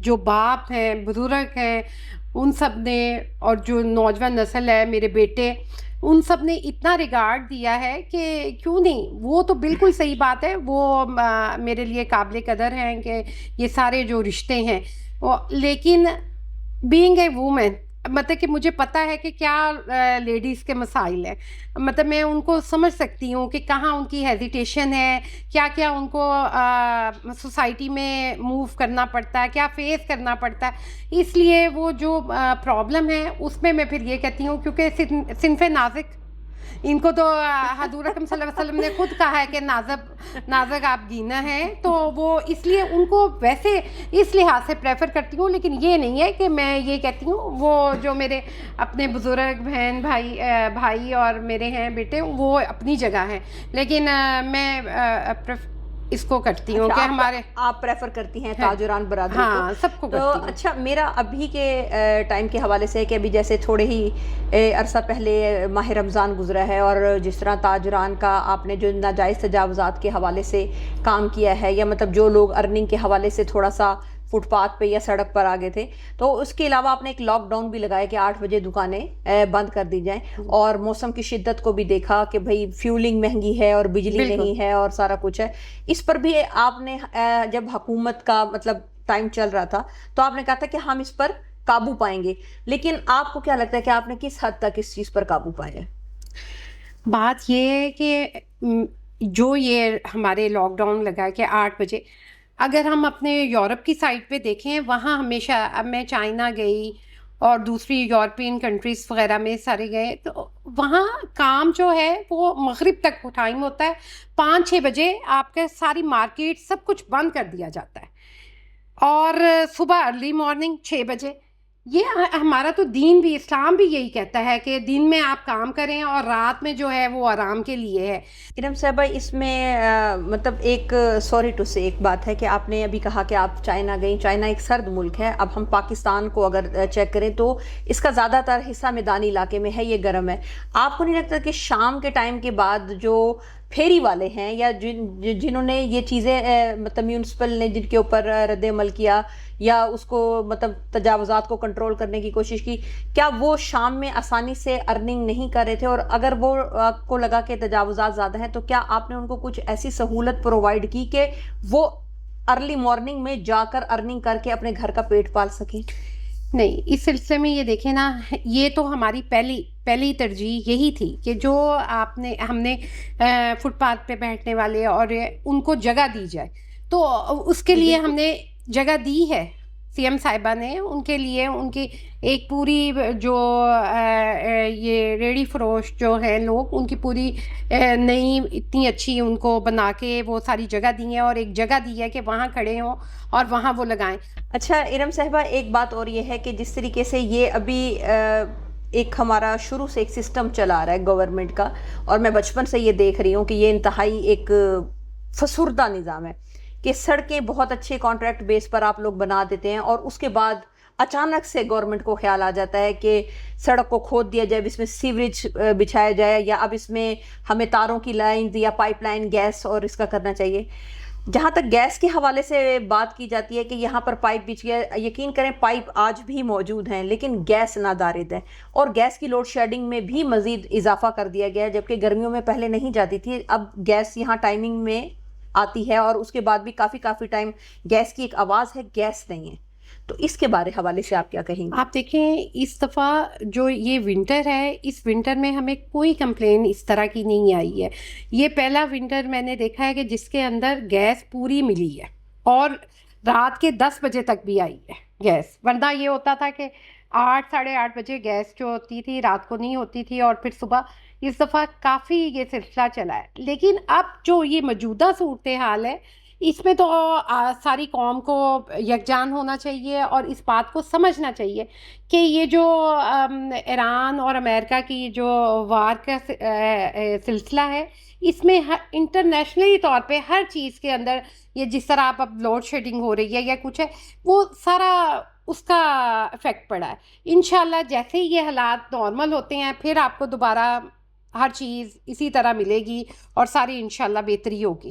جو باپ ہیں, بزرگ ہیں, ان سب نے, اور جو نوجوان نسل ہے, میرے بیٹے, ان سب نے اتنا ریگارڈ دیا ہے کہ کیوں نہیں. وہ تو بالکل صحیح بات ہے, وہ میرے لیے قابل قدر ہیں کہ یہ سارے جو رشتے ہیں. لیکن بینگ اے وومن, مطلب کہ مجھے پتہ ہے کہ کیا لیڈیز کے مسائل ہیں, مطلب میں ان کو سمجھ سکتی ہوں کہ کہاں ان کی ہیزیٹیشن ہے, کیا کیا ان کو سوسائٹی میں موو کرنا پڑتا ہے, کیا فیس کرنا پڑتا ہے. اس لیے وہ جو پرابلم ہے اس میں پھر یہ کہتی ہوں, کیونکہ صنف نازک, ان کو تو حضور اکرم صلی اللہ علیہ وسلم نے خود کہا ہے کہ نازک آپ گینا ہے, تو وہ اس لیے ان کو ویسے اس لحاظ سے پریفر کرتی ہوں. لیکن یہ نہیں ہے کہ میں یہ کہتی ہوں, وہ جو میرے اپنے بزرگ بہن بھائی اور میرے ہیں بیٹے, وہ اپنی جگہ ہیں, لیکن میں اس کو کرتی ہوں کہ ہمارے آپ پریفر کرتی ہیں تاجران برادری کو. ہاں, سب کو کرتی ہوں. اچھا, میرا ابھی کے ٹائم کے حوالے سے کہ ابھی جیسے تھوڑے ہی عرصہ پہلے ماہ رمضان گزرا ہے, اور جس طرح تاجران کا آپ نے جو ناجائز تجاوزات کے حوالے سے کام کیا ہے, یا مطلب جو لوگ ارننگ کے حوالے سے تھوڑا سا فٹ پاتھ پہ یا سڑک پر آگے تھے, تو اس کے علاوہ آپ نے ایک لاک ڈاؤن بھی لگایا کہ 8 بجے دکانیں بند کر دی جائیں, اور موسم کی شدت کو بھی دیکھا کہ بھئی فیولنگ مہنگی ہے اور بجلی نہیں ہے اور سارا کچھ ہے. اس پر بھی آپ نے جب حکومت کا مطلب ٹائم چل رہا تھا تو آپ نے کہا تھا کہ ہم اس پر قابو پائیں گے, لیکن آپ کو کیا لگتا ہے کہ آپ نے کس حد تک اس چیز پر قابو پایا ہے؟ بات یہ ہے کہ جو یہ ہمارے لاک ڈاؤن لگا کہ 8 بجے, اگر ہم اپنے یورپ کی سائٹ پہ دیکھیں, وہاں ہمیشہ, اب میں چائنا گئی اور دوسری یورپین کنٹریز وغیرہ میں سارے گئے, تو وہاں کام جو ہے وہ مغرب تک ٹائم ہوتا ہے. 5-6 بجے آپ کے ساری مارکیٹ سب کچھ بند کر دیا جاتا ہے, اور صبح ارلی مارننگ 6 بجے. یہ ہمارا تو دین بھی, اسلام بھی یہی کہتا ہے کہ دن میں آپ کام کریں اور رات میں جو ہے وہ آرام کے لیے ہے. ارم صاحبہ, اس میں مطلب ایک سوری ٹو سے ایک بات ہے کہ آپ نے ابھی کہا کہ آپ چائنا گئیں. چائنا ایک سرد ملک ہے. اب ہم پاکستان کو اگر چیک کریں تو اس کا زیادہ تر حصہ میدانی علاقے میں ہے, یہ گرم ہے. آپ کو نہیں لگتا کہ شام کے ٹائم کے بعد جو پھیری والے ہیں, یا جنہوں نے یہ چیزیں مطلب میونسپل نے جن کے اوپر رد عمل کیا, یا اس کو مطلب تجاوزات کو کنٹرول کرنے کی کوشش کی, کیا وہ شام میں آسانی سے ارننگ نہیں کر رہے تھے؟ اور اگر وہ آپ کو لگا کہ تجاوزات زیادہ ہیں تو کیا آپ نے ان کو کچھ ایسی سہولت پرووائڈ کی کہ وہ ارلی مارننگ میں جا کر ارننگ کر کے اپنے گھر کا پیٹ پال سکیں؟ نہیں, اس سلسلے میں یہ دیکھیں نا, یہ تو ہماری پہلی ترجیح یہی تھی کہ جو ہم نے فٹ پاتھ پہ بیٹھنے والے اور ان کو جگہ دی جائے, تو اس کے لیے ہم نے جگہ دی ہے. سی ایم صاحبہ نے ان کے لیے ان کی ایک پوری جو یہ ریڑی فروش جو ہیں لوگ, ان کی پوری نئی اتنی اچھی ان کو بنا کے وہ ساری جگہ دی ہیں, اور ایک جگہ دی ہے کہ وہاں کھڑے ہوں اور وہاں وہ لگائیں. اچھا ارم صاحبہ, ایک بات اور یہ ہے کہ جس طریقے سے یہ ابھی ایک ہمارا شروع سے ایک سسٹم چلا آ رہا ہے گورنمنٹ کا, اور میں بچپن سے یہ دیکھ رہی ہوں کہ یہ انتہائی ایک فسردہ نظام ہے کہ سڑکیں بہت اچھے کانٹریکٹ بیس پر آپ لوگ بنا دیتے ہیں, اور اس کے بعد اچانک سے گورنمنٹ کو خیال آ جاتا ہے کہ سڑک کو کھود دیا جائے, اب اس میں سیوریج بچھایا جائے, یا اب اس میں ہمیں تاروں کی لائن یا پائپ لائن گیس اور اس کا کرنا چاہیے. جہاں تک گیس کے حوالے سے بات کی جاتی ہے کہ یہاں پر پائپ بچھ گیا, یقین کریں پائپ آج بھی موجود ہیں لیکن گیس نادارد ہے, اور گیس کی لوڈ شیڈنگ میں بھی مزید اضافہ کر دیا گیا ہے, جبکہ گرمیوں میں پہلے نہیں جاتی تھی. اب گیس یہاں ٹائمنگ میں آتی ہے, اور اس کے بعد بھی کافی ٹائم گیس کی ایک آواز ہے, گیس نہیں ہے. تو اس کے بارے حوالے سے آپ کیا کہیں گے؟ آپ دیکھیں, اس دفعہ جو یہ ونٹر ہے, اس ونٹر میں ہمیں کوئی کمپلین اس طرح کی نہیں آئی ہے. یہ پہلا ونٹر میں نے دیکھا ہے کہ جس کے اندر گیس پوری ملی ہے, اور رات کے 10 بجے تک بھی آئی ہے گیس. ورنہ یہ ہوتا تھا کہ 8-8:30 بجے گیس جو ہوتی تھی رات کو نہیں ہوتی تھی, اور پھر صبح. اس دفعہ کافی یہ سلسلہ چلا ہے. لیکن اب جو یہ موجودہ صورتحال ہے, اس میں تو ساری قوم کو یکجان ہونا چاہیے, اور اس بات کو سمجھنا چاہیے کہ یہ جو ایران اور امریکہ کی جو وار کا سلسلہ ہے, اس میں انٹرنیشنلی طور پہ ہر چیز کے اندر یہ جس طرح آپ اب لوڈ شیڈنگ ہو رہی ہے یا کچھ ہے, وہ سارا اس کا افیکٹ پڑا ہے. انشاءاللہ جیسے ہی یہ حالات نارمل ہوتے ہیں, پھر آپ کو دوبارہ ہر چیز اسی طرح ملے گی اور ساری انشاءاللہ بہتری ہوگی.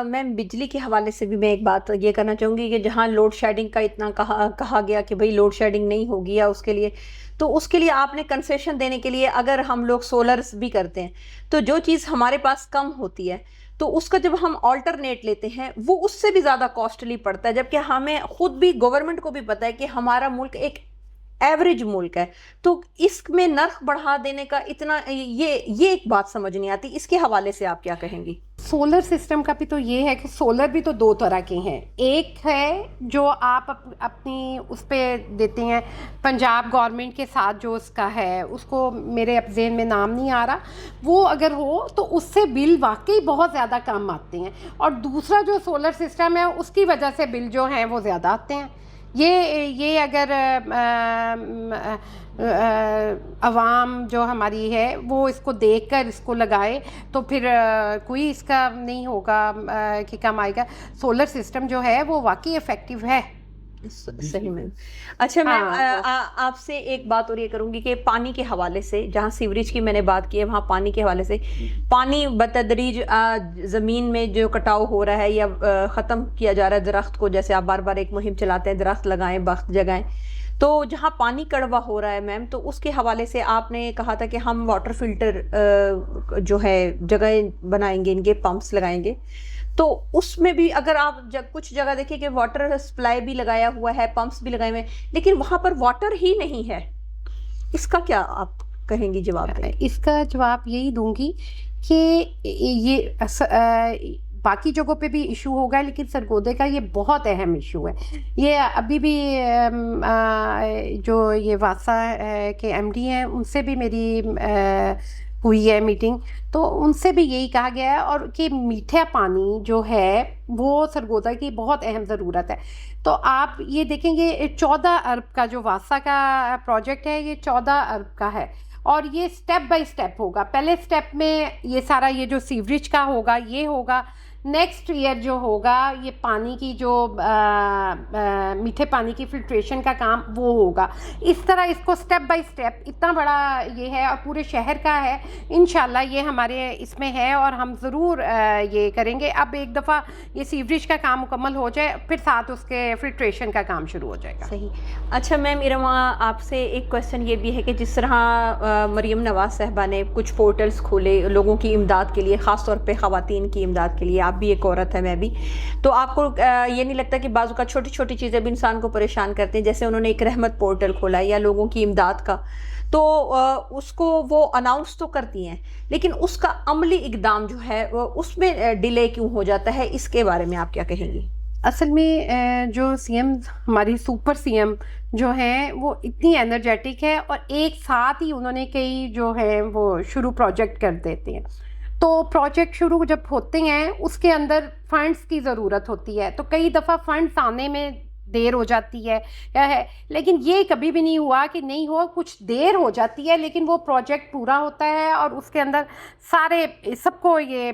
میم بجلی کے حوالے سے بھی میں ایک بات یہ کرنا چاہوں گی کہ جہاں لوڈ شیڈنگ کا اتنا کہا گیا کہ بھئی لوڈ شیڈنگ نہیں ہوگی یا اس کے لیے، تو اس کے لیے آپ نے کنسیشن دینے کے لیے اگر ہم لوگ سولرز بھی کرتے ہیں تو جو چیز ہمارے پاس کم ہوتی ہے تو اس کا جب ہم آلٹرنیٹ لیتے ہیں وہ اس سے بھی زیادہ کاسٹلی پڑتا ہے، جبکہ ہمیں خود بھی گورنمنٹ کو بھی پتہ ہے کہ ہمارا ملک ایک ایوریج ملک ہے، تو اس میں نرخ بڑھا دینے کا اتنا یہ ایک بات سمجھ نہیں آتی، اس کے حوالے سے آپ کیا کہیں گی؟ سولر سسٹم کا بھی تو یہ ہے کہ سولر بھی تو دو طرح کے ہیں، ایک ہے جو آپ اپنی اس پہ دیتے ہیں پنجاب گورنمنٹ کے ساتھ جو اس کا ہے، اس کو میرے اب ذہن میں نام نہیں آ رہا، وہ اگر ہو تو اس سے بل واقعی بہت زیادہ کم آتے ہیں، اور دوسرا جو سولر سسٹم ہے اس کی وجہ سے بل جو ہیں وہ زیادہ آتے ہیں۔ یہ اگر عوام جو ہماری ہے وہ اس کو دیکھ کر اس کو لگائے تو پھر کوئی اس کا نہیں ہوگا کہ کم آئے گا۔ سولر سسٹم جو ہے وہ واقعی افیکٹو ہے۔ صحیح میم۔ اچھا میم آپ سے ایک بات اور یہ کروں گی کہ پانی کے حوالے سے، جہاں سیوریج کی میں نے بات کی ہے وہاں پانی کے حوالے سے پانی بتدریج زمین میں جو کٹاؤ ہو رہا ہے یا ختم کیا جا رہا ہے درخت کو، جیسے آپ بار بار ایک مہم چلاتے ہیں درخت لگائیں درخت جگائیں، تو جہاں پانی کڑوا ہو رہا ہے میم تو اس کے حوالے سے آپ نے کہا تھا کہ ہم واٹر فلٹر جو ہے جگہ بنائیں گے، ان کے پمپس لگائیں گے، تو اس میں بھی اگر آپ کچھ جگہ دیکھیں کہ واٹر سپلائی بھی لگایا ہوا ہے، پمپس بھی لگائے ہوئے ہیں، لیکن وہاں پر واٹر ہی نہیں ہے، اس کا کیا آپ کہیں گی جواب دیں؟ اس کا جواب یہی دوں گی کہ یہ باقی جگہوں پہ بھی ایشو ہوگا لیکن سرگودے کا یہ بہت اہم ایشو ہے۔ یہ ابھی بھی جو یہ واسا کے ایم ڈی ہیں ان سے بھی میری ہوئی ہے میٹنگ، تو ان سے بھی یہی کہا گیا ہے، اور کہ میٹھا پانی جو ہے وہ سرگودا کی بہت اہم ضرورت ہے۔ تو آپ یہ دیکھیں گے 14 ارب کا جو واسا کا پروجیکٹ ہے یہ 14 ارب کا ہے، اور یہ سٹیپ بائی سٹیپ ہوگا۔ پہلے سٹیپ میں یہ سارا یہ جو سیوریج کا ہوگا یہ ہوگا، نیکسٹ ایئر جو ہوگا یہ پانی کی جو میٹھے پانی کی فلٹریشن کا کام وہ ہوگا۔ اس طرح اس کو سٹیپ بائی سٹیپ اتنا بڑا یہ ہے، اور پورے شہر کا ہے، انشاءاللہ یہ ہمارے اس میں ہے اور ہم ضرور یہ کریں گے۔ اب ایک دفعہ یہ سیوریج کا کام مکمل ہو جائے پھر ساتھ اس کے فلٹریشن کا کام شروع ہو جائے گا۔ صحیح۔ اچھا میم ارما آپ سے ایک کویسچن یہ بھی ہے کہ جس طرح مریم نواز صاحبہ نے کچھ پورٹلز کھولے لوگوں کی امداد کے لیے، خاص طور پہ خواتین کی امداد کے لیے، آپ بھی ایک عورت ہے میں بھی، تو آپ کو یہ نہیں لگتا کہ بعض اوقات چھوٹی چھوٹی چیزیں بھی انسان کو پریشان کرتے ہیں؟ جیسے انہوں نے ایک رحمت پورٹل کھولا یا لوگوں کی امداد کا، تو اس کو وہ اناؤنس تو کرتی ہیں لیکن اس کا عملی اقدام جو ہے اس میں ڈیلے کیوں ہو جاتا ہے؟ اس کے بارے میں آپ کیا کہیں گی؟ اصل میں جو سی ایم ہماری سپر سی ایم جو ہیں وہ اتنی انرجیٹک ہے، اور ایک ساتھ ہی انہوں نے کئی جو ہیں وہ شروع پروجیکٹ کر دیتے ہیں، تو پروجیکٹ شروع جب ہوتے ہیں اس کے اندر فنڈز کی ضرورت ہوتی ہے، تو کئی دفعہ فنڈز آنے میں دیر ہو جاتی ہے کیا ہے، لیکن یہ کبھی بھی نہیں ہوا کہ نہیں ہو، کچھ دیر ہو جاتی ہے لیکن وہ پروجیکٹ پورا ہوتا ہے، اور اس کے اندر سارے سب کو یہ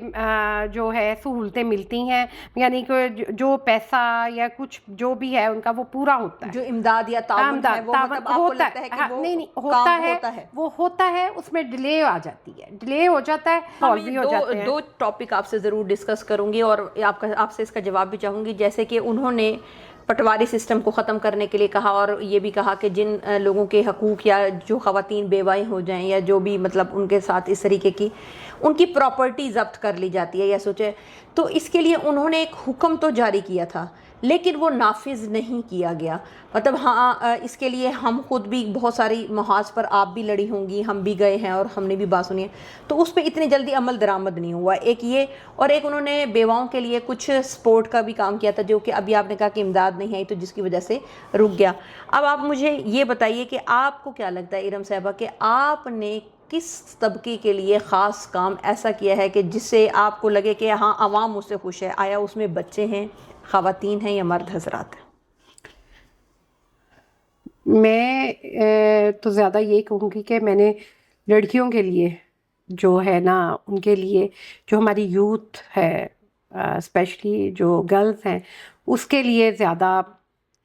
جو ہے سہولتیں ملتی ہیں، یعنی کہ جو پیسہ یا کچھ جو بھی ہے ان کا وہ پورا ہوتا ہے، جو امداد یا تعاون ہے وہ مطلب آپ کو لگتا ہے کہ وہ نہیں ہوتا ہے، وہ ہوتا ہے، اس میں ڈیلے آ جاتی ہے، ڈیلے ہو جاتا ہے، سالو بھی ہو جاتے ہیں۔ دو ٹاپک آپ سے ضرور ڈسکس کروں گی اور آپ سے اس کا جواب بھی چاہوں گی، جیسے کہ انہوں نے پٹواری سسٹم کو ختم کرنے کے لیے کہا، اور یہ بھی کہا کہ جن لوگوں کے حقوق یا جو خواتین بیوائیں ہو جائیں یا جو بھی مطلب ان کے ساتھ اس طریقے کی ان کی پراپرٹی ضبط کر لی جاتی ہے یا سوچے، تو اس کے لیے انہوں نے ایک حکم تو جاری کیا تھا لیکن وہ نافذ نہیں کیا گیا۔ مطلب ہاں اس کے لیے ہم خود بھی بہت ساری محاذ پر آپ بھی لڑی ہوں گی، ہم بھی گئے ہیں اور ہم نے بھی بات سنی ہے، تو اس پہ اتنی جلدی عمل درآمد نہیں ہوا۔ ایک یہ، اور ایک انہوں نے بیواؤں کے لیے کچھ سپورٹ کا بھی کام کیا تھا جو کہ ابھی آپ نے کہا کہ امداد نہیں آئی تو جس کی وجہ سے رک گیا۔ اب آپ مجھے یہ بتائیے کہ آپ کو کیا لگتا ہے ارم صاحبہ کہ آپ نے کس طبقے کے لیے خاص کام ایسا کیا ہے کہ جس سے آپ کو لگے کہ ہاں عوام اس سے خوش ہے؟ آیا اس میں بچے ہیں، خواتین ہیں یا مرد حضرات ہیں؟ میں تو زیادہ یہ کہوں گی کہ میں نے لڑکیوں کے لیے جو ہے نا، ان کے لیے جو ہماری یوتھ ہے اسپیشلی جو گرلز ہیں اس کے لیے زیادہ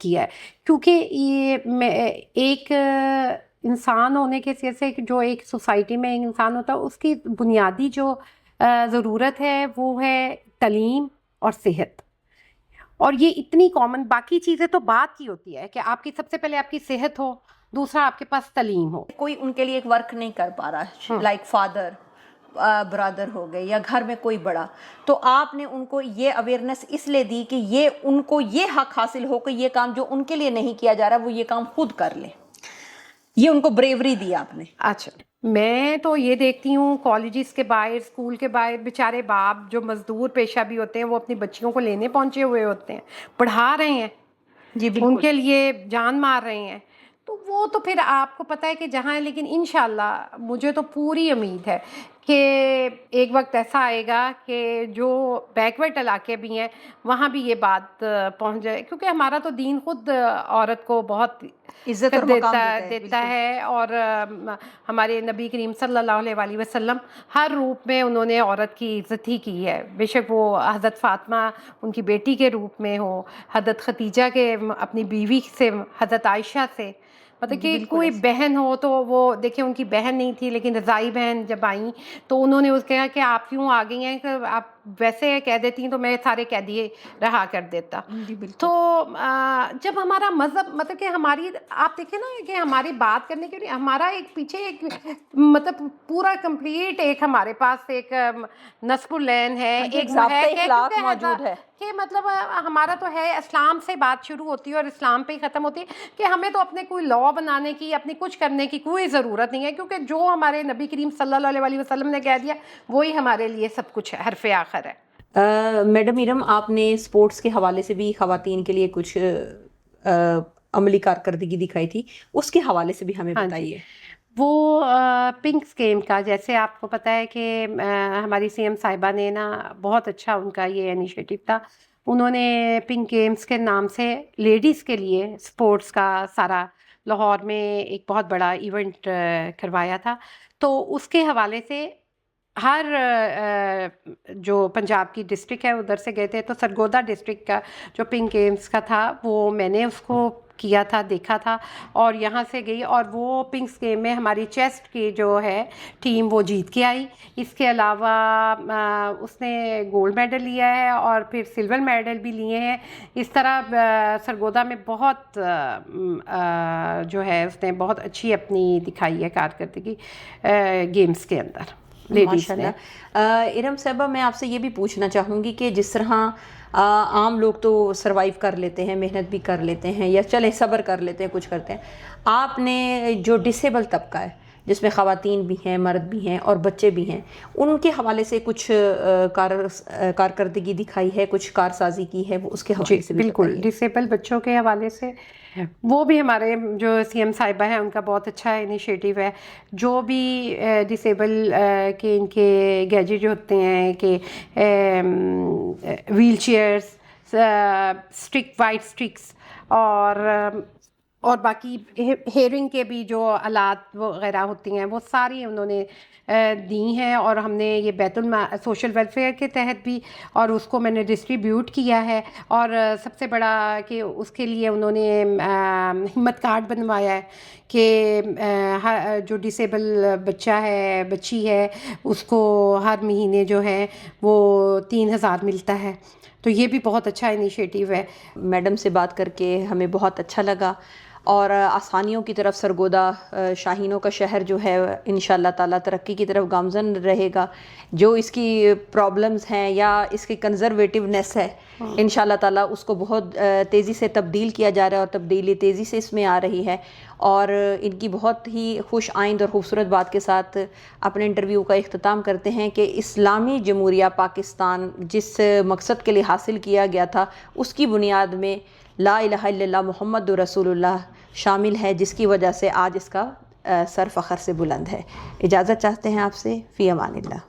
کیا ہے، کیونکہ یہ میں ایک انسان ہونے کے سے جو ایک سوسائٹی میں ایک انسان ہوتا ہے اس کی بنیادی جو ضرورت ہے وہ ہے تعلیم اور صحت. اور یہ اتنی کامن، باقی چیزیں تو بات کی ہوتی ہے کہ آپ کی سب سے پہلے آپ کی صحت ہو، دوسرا آپ کے پاس تعلیم ہو. کوئی ان کے لیے ایک ورک نہیں کر پا رہا، لائک فادر برادر ہو گئے یا گھر میں کوئی بڑا، تو آپ نے ان کو یہ اویئرنیس اس لیے دی کہ یہ ان کو یہ حق حاصل ہو کہ یہ کام جو ان کے لیے نہیں کیا جا رہا وہ یہ کام خود کر لیں. یہ ان کو بریوری دی آپ نے. اچھا، میں تو یہ دیکھتی ہوں کالجز کے باہر، اسکول کے باہر بیچارے باپ جو مزدور پیشہ بھی ہوتے ہیں وہ اپنی بچیوں کو لینے پہنچے ہوئے ہوتے ہیں، پڑھا رہے ہیں، جی ان کے لیے جان مار رہے ہیں. تو وہ تو پھر آپ کو پتہ ہے کہ جہاں ہے. لیکن انشاءاللہ مجھے تو پوری امید ہے کہ ایک وقت ایسا آئے گا کہ جو بیکورڈ علاقے بھی ہیں وہاں بھی یہ بات پہنچ جائے، کیونکہ ہمارا تو دین خود عورت کو بہت عزت اور مقام دیتا ہے. اور ہمارے نبی کریم صلی اللہ علیہ وسلم ہر روپ میں انہوں نے عورت کی عزت ہی کی ہے، بے شک وہ حضرت فاطمہ ان کی بیٹی کے روپ میں ہو، حضرت خدیجہ کے اپنی بیوی سے، حضرت عائشہ سے، مطلب کہ کوئی بہن ہو تو وہ دیکھیں ان کی بہن نہیں تھی لیکن رضائی بہن جب آئیں تو انہوں نے اس کہا کہ آپ کیوں آ گئی ہیں، کہ آپ ویسے کہہ دیتی ہیں تو میں سارے قیدی رہا کر دیتا. تو جب ہمارا مذہب، مطلب کہ ہماری، آپ دیکھیں نا کہ ہماری بات کرنے کے لیے ہمارا ایک پیچھے ایک مطلب پورا کمپلیٹ ایک ہمارے پاس ایک نصب العین ہے، ایک اخلاق موجود ہے کہ مطلب ہمارا تو ہے اسلام سے بات شروع ہوتی ہے اور اسلام پہ ہی ختم ہوتی ہے کہ ہمیں تو اپنے کوئی لا بنانے کی، اپنی کچھ کرنے کی کوئی ضرورت نہیں ہے، کیونکہ جو ہمارے نبی کریم صلی اللہ علیہ وسلم نے کہہ دیا وہی ہمارے لیے سب کچھ ہے، حرف آخر ہے. میڈم ارم، آپ نے اسپورٹس کے حوالے سے بھی خواتین کے لیے کچھ عملی کارکردگی دکھائی تھی، اس کے حوالے سے بھی ہمیں بتائیے. وہ پنکس گیم کا، جیسے آپ کو پتہ ہے کہ ہماری سی ایم صاحبہ نے نا بہت اچھا ان کا یہ انیشیٹو تھا، انہوں نے پنک گیمز کے نام سے لیڈیز کے لیے سپورٹس کا سارا لاہور میں ایک بہت بڑا ایونٹ کروایا تھا. تو اس کے حوالے سے ہر جو پنجاب کی ڈسٹرکٹ ہے ادھر سے گئے تھے. تو سرگودا ڈسٹرکٹ کا جو پنک گیمز کا تھا وہ میں نے اس کو کیا تھا، دیکھا تھا، اور یہاں سے گئی، اور وہ پنکس گیم میں ہماری چیسٹ کی جو ہے ٹیم وہ جیت کے آئی. اس کے علاوہ اس نے گولڈ میڈل لیا ہے اور پھر سلور میڈل بھی لیے ہیں. اس طرح سرگودا میں بہت جو ہے اس نے بہت اچھی اپنی دکھائی ہے کارکردگی گیمز کے اندر لیڈیز نے. ارم صاحبہ، میں آپ سے یہ بھی پوچھنا چاہوں گی کہ جس طرح عام لوگ تو سروائیو کر لیتے ہیں، محنت بھی کر لیتے ہیں، یا چلے صبر کر لیتے ہیں، کچھ کرتے ہیں، آپ نے جو ڈسیبل طبقہ ہے جس میں خواتین بھی ہیں، مرد بھی ہیں اور بچے بھی ہیں، ان کے حوالے سے کچھ کارکردگی دکھائی ہے، کچھ کارسازی کی ہے، وہ اس کے حوالے سے بالکل. ڈسیبل بچوں کے حوالے سے وہ بھی ہمارے جو سی ایم صاحبہ ہیں ان کا بہت اچھا انیشیٹو ہے. جو بھی ڈسیبل کے ان کے گیجٹ ہوتے ہیں کہ wheel chairs, stick, white sticks, اور باقی ہیئرنگ کے بھی جو آلات وغیرہ ہوتی ہیں وہ ساری انہوں نے دی ہیں. اور ہم نے یہ بیت سوشل ویلفیئر کے تحت بھی، اور اس کو میں نے ڈسٹریبیوٹ کیا ہے. اور سب سے بڑا کہ اس کے لیے انہوں نے ہمت کارڈ بنوایا ہے کہ جو ڈسیبل بچہ ہے، بچی ہے، اس کو ہر مہینے جو ہے وہ 3000 ملتا ہے. تو یہ بھی بہت اچھا انیشیٹو ہے. میڈم سے بات کر کے ہمیں بہت اچھا لگا، اور آسانیوں کی طرف سرگودا شاہینوں کا شہر جو ہے انشاءاللہ تعالیٰ ترقی کی طرف گامزن رہے گا. جو اس کی پرابلمز ہیں یا اس کی کنزرویٹیونیس ہے، انشاءاللہ تعالیٰ اس کو بہت تیزی سے تبدیل کیا جا رہا ہے، اور تبدیلی تیزی سے اس میں آ رہی ہے. اور ان کی بہت ہی خوش آئند اور خوبصورت بات کے ساتھ اپنے انٹرویو کا اختتام کرتے ہیں کہ اسلامی جمہوریہ پاکستان جس مقصد کے لیے حاصل کیا گیا تھا، اس کی بنیاد میں لا الہ الا اللہ محمد رسول اللہ شامل ہے، جس کی وجہ سے آج اس کا سر فخر سے بلند ہے. اجازت چاہتے ہیں آپ سے، فی امان اللہ.